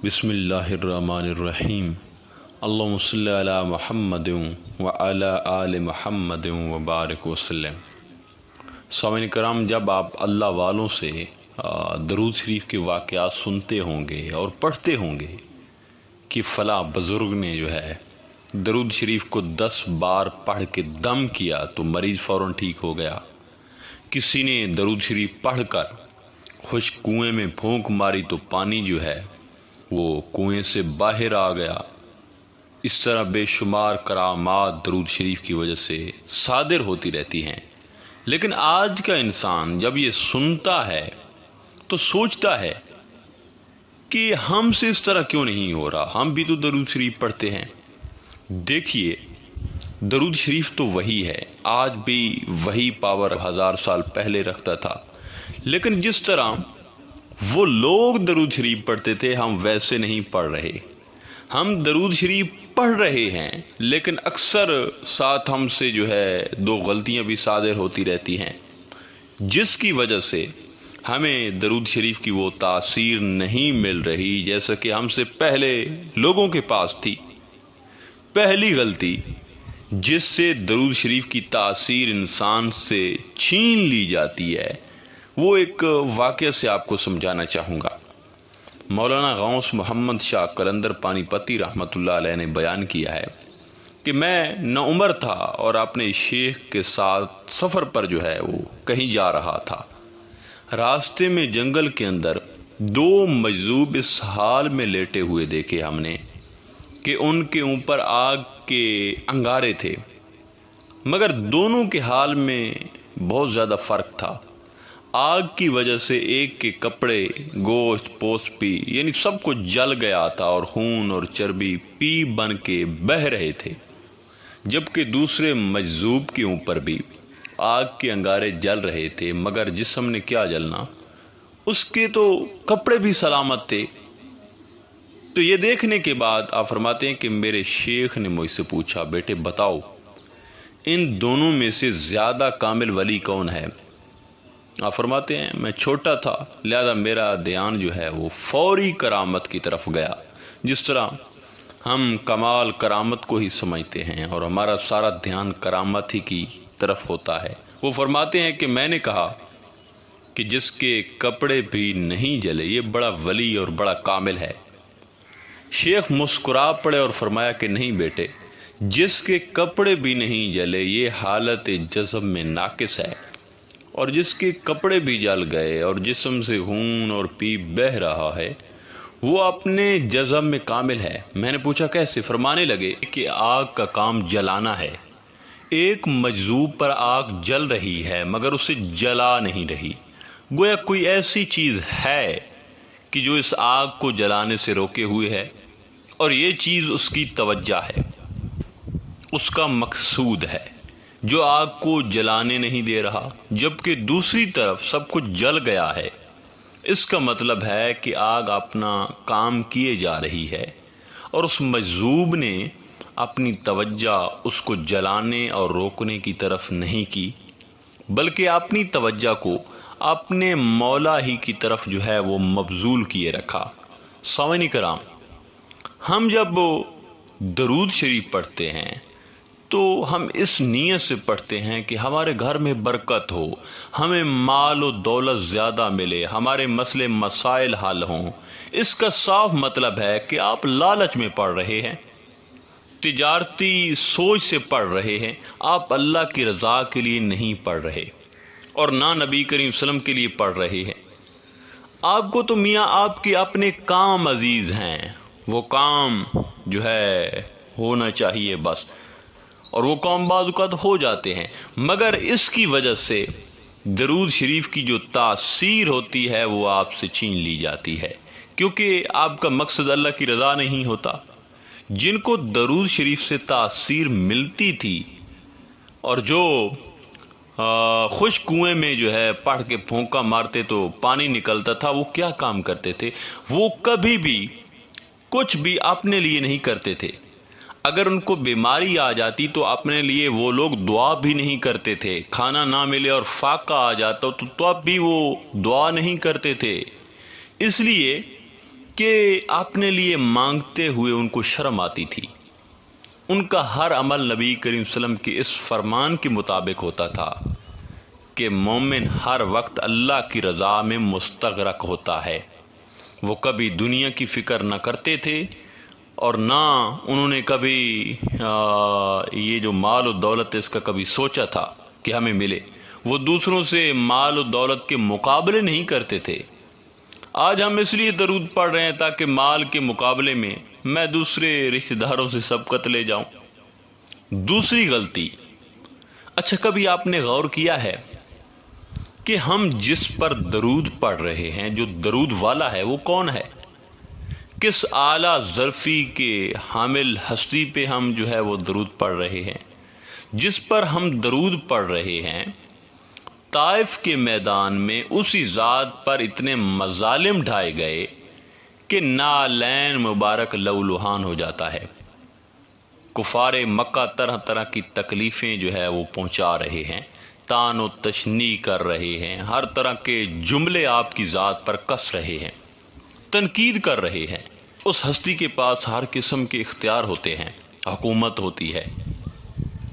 بسم اللہ الرحمن الرحیم۔ اللہم صلی علی محمد وعلی آل محمد وبارک وسلم۔ سامعین کرام، جب آپ اللہ والوں سے درود شریف کے واقعات سنتے ہوں گے اور پڑھتے ہوں گے کہ فلاں بزرگ نے جو ہے درود شریف کو 10 بار پڑھ کے دم کیا تو مریض فوراً ٹھیک ہو گیا، کسی نے درود شریف پڑھ کر خشک کنویں میں پھونک ماری تو پانی جو ہے وہ کنویں سے باہر آ گیا، اس طرح بے شمار کرامات درود شریف کی وجہ سے صادر ہوتی رہتی ہیں۔ لیکن آج کا انسان جب یہ سنتا ہے تو سوچتا ہے کہ ہم سے اس طرح کیوں نہیں ہو رہا، ہم بھی تو درود شریف پڑھتے ہیں۔ دیکھیے، درود شریف تو وہی ہے، آج بھی وہی پاور 1000 سال پہلے رکھتا تھا، لیکن جس طرح وہ لوگ درود شریف پڑھتے تھے ہم ویسے نہیں پڑھ رہے۔ ہم درود شریف پڑھ رہے ہیں لیکن اکثر ساتھ ہم سے جو ہے 2 غلطیاں بھی صادر ہوتی رہتی ہیں، جس کی وجہ سے ہمیں درود شریف کی وہ تاثیر نہیں مل رہی جیسا کہ ہم سے پہلے لوگوں کے پاس تھی۔ پہلی غلطی جس سے درود شریف کی تاثیر انسان سے چھین لی جاتی ہے، وہ ایک واقعہ سے آپ کو سمجھانا چاہوں گا۔ مولانا غوث محمد شاہ قلندر پانی پتی رحمۃ اللہ علیہ نے بیان کیا ہے کہ میں نوعمر تھا اور اپنے شیخ کے ساتھ سفر پر جو ہے وہ کہیں جا رہا تھا۔ راستے میں جنگل کے اندر 2 مجذوب اس حال میں لیٹے ہوئے دیکھے ہم نے کہ ان کے اوپر آگ کے انگارے تھے، مگر دونوں کے حال میں بہت زیادہ فرق تھا۔ آگ کی وجہ سے ایک کے کپڑے، گوشت پوست بھی یعنی سب کچھ جل گیا تھا اور خون اور چربی پی بن کے بہہ رہے تھے، جبکہ دوسرے مجذوب کے اوپر بھی آگ کے انگارے جل رہے تھے، مگر جسم نے کیا جلنا، اس کے تو کپڑے بھی سلامت تھے۔ تو یہ دیکھنے کے بعد آپ فرماتے ہیں کہ میرے شیخ نے مجھ سے پوچھا، بیٹے بتاؤ ان دونوں میں سے زیادہ کامل ولی کون ہے؟ آپ فرماتے ہیں میں چھوٹا تھا، لہذا میرا دھیان جو ہے وہ فوری کرامت کی طرف گیا، جس طرح ہم کمال کرامت کو ہی سمجھتے ہیں اور ہمارا سارا دھیان کرامت ہی کی طرف ہوتا ہے۔ وہ فرماتے ہیں کہ میں نے کہا کہ جس کے کپڑے بھی نہیں جلے یہ بڑا ولی اور بڑا کامل ہے۔ شیخ مسکرا پڑے اور فرمایا کہ نہیں بیٹے، جس کے کپڑے بھی نہیں جلے یہ حالت جذب میں ناقص ہے، اور جس کے کپڑے بھی جل گئے اور جسم سے خون اور پیپ بہہ رہا ہے وہ اپنے جذب میں کامل ہے۔ میں نے پوچھا کیسے؟ فرمانے لگے کہ آگ کا کام جلانا ہے، ایک مجذوب پر آگ جل رہی ہے مگر اسے جلا نہیں رہی، گویا کوئی ایسی چیز ہے کہ جو اس آگ کو جلانے سے روکے ہوئے ہے، اور یہ چیز اس کی توجہ ہے، اس کا مقصود ہے، جو آگ کو جلانے نہیں دے رہا، جبکہ دوسری طرف سب کچھ جل گیا ہے۔ اس کا مطلب ہے کہ آگ اپنا کام کیے جا رہی ہے اور اس مجذوب نے اپنی توجہ اس کو جلانے اور روکنے کی طرف نہیں کی، بلکہ اپنی توجہ کو اپنے مولا ہی کی طرف جو ہے وہ مبذول کیے رکھا۔ سامعین کرام، ہم جب درود شریف پڑھتے ہیں تو ہم اس نیت سے پڑھتے ہیں کہ ہمارے گھر میں برکت ہو، ہمیں مال و دولت زیادہ ملے، ہمارے مسئلے مسائل حل ہوں۔ اس کا صاف مطلب ہے کہ آپ لالچ میں پڑھ رہے ہیں، تجارتی سوچ سے پڑھ رہے ہیں، آپ اللہ کی رضا کے لیے نہیں پڑھ رہے اور نہ نبی کریم صلی اللہ علیہ وسلم کے لیے پڑھ رہے ہیں۔ آپ کو تو میاں آپ کے اپنے کام عزیز ہیں، وہ کام جو ہے ہونا چاہیے بس، اور وہ کام بعض اوقات ہو جاتے ہیں، مگر اس کی وجہ سے درود شریف کی جو تاثیر ہوتی ہے وہ آپ سے چھین لی جاتی ہے، کیونکہ آپ کا مقصد اللہ کی رضا نہیں ہوتا۔ جن کو درود شریف سے تاثیر ملتی تھی اور جو خشک کنویں میں جو ہے پڑھ کے پھونکا مارتے تو پانی نکلتا تھا، وہ کیا کام کرتے تھے؟ وہ کبھی بھی کچھ بھی اپنے لیے نہیں کرتے تھے۔ اگر ان کو بیماری آ جاتی تو اپنے لیے وہ لوگ دعا بھی نہیں کرتے تھے، کھانا نہ ملے اور فاقہ آ جاتا تو اب بھی وہ دعا نہیں کرتے تھے، اس لیے کہ اپنے لیے مانگتے ہوئے ان کو شرم آتی تھی۔ ان کا ہر عمل نبی کریم صلی اللہ علیہ وسلم کے اس فرمان کے مطابق ہوتا تھا کہ مومن ہر وقت اللہ کی رضا میں مستغرق ہوتا ہے۔ وہ کبھی دنیا کی فکر نہ کرتے تھے اور نہ انہوں نے کبھی یہ جو مال و دولت اس کا کبھی سوچا تھا کہ ہمیں ملے۔ وہ دوسروں سے مال و دولت کے مقابلے نہیں کرتے تھے۔ آج ہم اس لیے درود پڑھ رہے ہیں تاکہ مال کے مقابلے میں دوسرے رشتہ داروں سے سبقت لے جاؤں۔ دوسری غلطی، اچھا کبھی آپ نے غور کیا ہے کہ ہم جس پر درود پڑھ رہے ہیں، جو درود والا ہے وہ کون ہے؟ کس اعلیٰ ظرفی کے حامل ہستی پہ ہم جو ہے وہ درود پڑھ رہے ہیں؟ جس پر ہم درود پڑھ رہے ہیں، طائف کے میدان میں اسی ذات پر اتنے مظالم ڈھائے گئے کہ نالین مبارک لہولہان ہو جاتا ہے۔ کفار مکہ طرح طرح کی تکلیفیں جو ہے وہ پہنچا رہے ہیں، تان و تشنیع کر رہے ہیں، ہر طرح کے جملے آپ کی ذات پر کس رہے ہیں، تنقید کر رہے ہیں۔ اس ہستی کے پاس ہر قسم کے اختیار ہوتے ہیں، حکومت ہوتی ہے،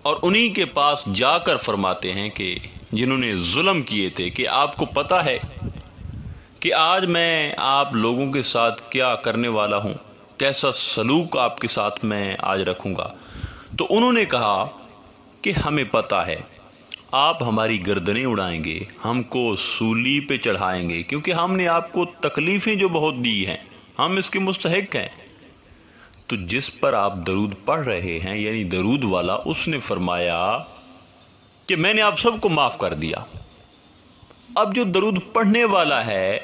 اور انہی کے پاس جا کر فرماتے ہیں کہ جنہوں نے ظلم کیے تھے کہ آپ کو پتہ ہے کہ آج میں آپ لوگوں کے ساتھ کیا کرنے والا ہوں، کیسا سلوک آپ کے ساتھ میں آج رکھوں گا۔ تو انہوں نے کہا کہ ہمیں پتہ ہے آپ ہماری گردنیں اڑائیں گے، ہم کو سولی پہ چڑھائیں گے، کیونکہ ہم نے آپ کو تکلیفیں جو بہت دی ہیں، ہم اس کے مستحق ہیں۔ تو جس پر آپ درود پڑھ رہے ہیں یعنی درود والا، اس نے فرمایا کہ میں نے آپ سب کو معاف کر دیا۔ اب جو درود پڑھنے والا ہے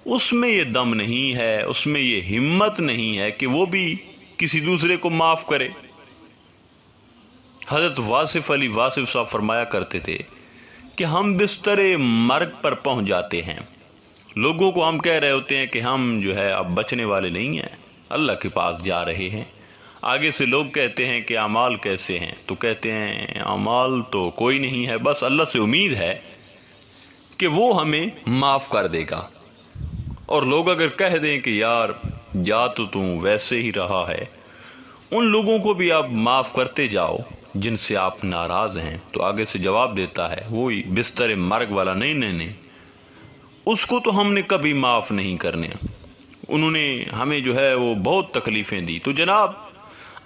اس میں یہ دم نہیں ہے، اس میں یہ ہمت نہیں ہے کہ وہ بھی کسی دوسرے کو معاف کرے۔ حضرت واصف علی واصف صاحب فرمایا کرتے تھے کہ ہم بستر مرگ پر پہنچ جاتے ہیں، لوگوں کو ہم کہہ رہے ہوتے ہیں کہ ہم جو ہے اب بچنے والے نہیں ہیں، اللہ کے پاس جا رہے ہیں۔ آگے سے لوگ کہتے ہیں کہ اعمال کیسے ہیں، تو کہتے ہیں اعمال تو کوئی نہیں ہے، بس اللہ سے امید ہے کہ وہ ہمیں معاف کر دے گا۔ اور لوگ اگر کہہ دیں کہ یار جا تو ویسے ہی رہا ہے، ان لوگوں کو بھی آپ معاف کرتے جاؤ جن سے آپ ناراض ہیں، تو آگے سے جواب دیتا ہے وہی بستر مرگ والا، نہیں، اس کو تو ہم نے کبھی معاف نہیں کرنے، انہوں نے ہمیں جو ہے وہ بہت تکلیفیں دی۔ تو جناب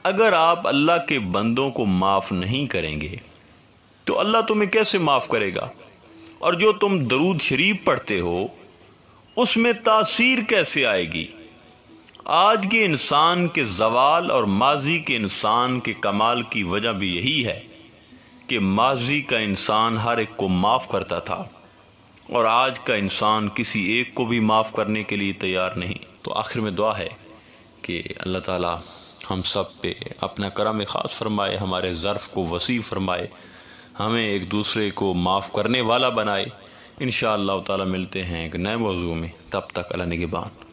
اگر آپ اللہ کے بندوں کو معاف نہیں کریں گے تو اللہ تمہیں کیسے معاف کرے گا؟ اور جو تم درود شریف پڑھتے ہو اس میں تاثیر کیسے آئے گی؟ آج کے انسان کے زوال اور ماضی کے انسان کے کمال کی وجہ بھی یہی ہے کہ ماضی کا انسان ہر ایک کو معاف کرتا تھا اور آج کا انسان کسی ایک کو بھی معاف کرنے کے لیے تیار نہیں۔ تو آخر میں دعا ہے کہ اللہ تعالی ہم سب پہ اپنا کرم خاص فرمائے، ہمارے ظرف کو وسیع فرمائے، ہمیں ایک دوسرے کو معاف کرنے والا بنائے۔ انشاءاللہ تعالی ملتے ہیں ایک نئے موضوع میں، تب تک اللہ نگہبان۔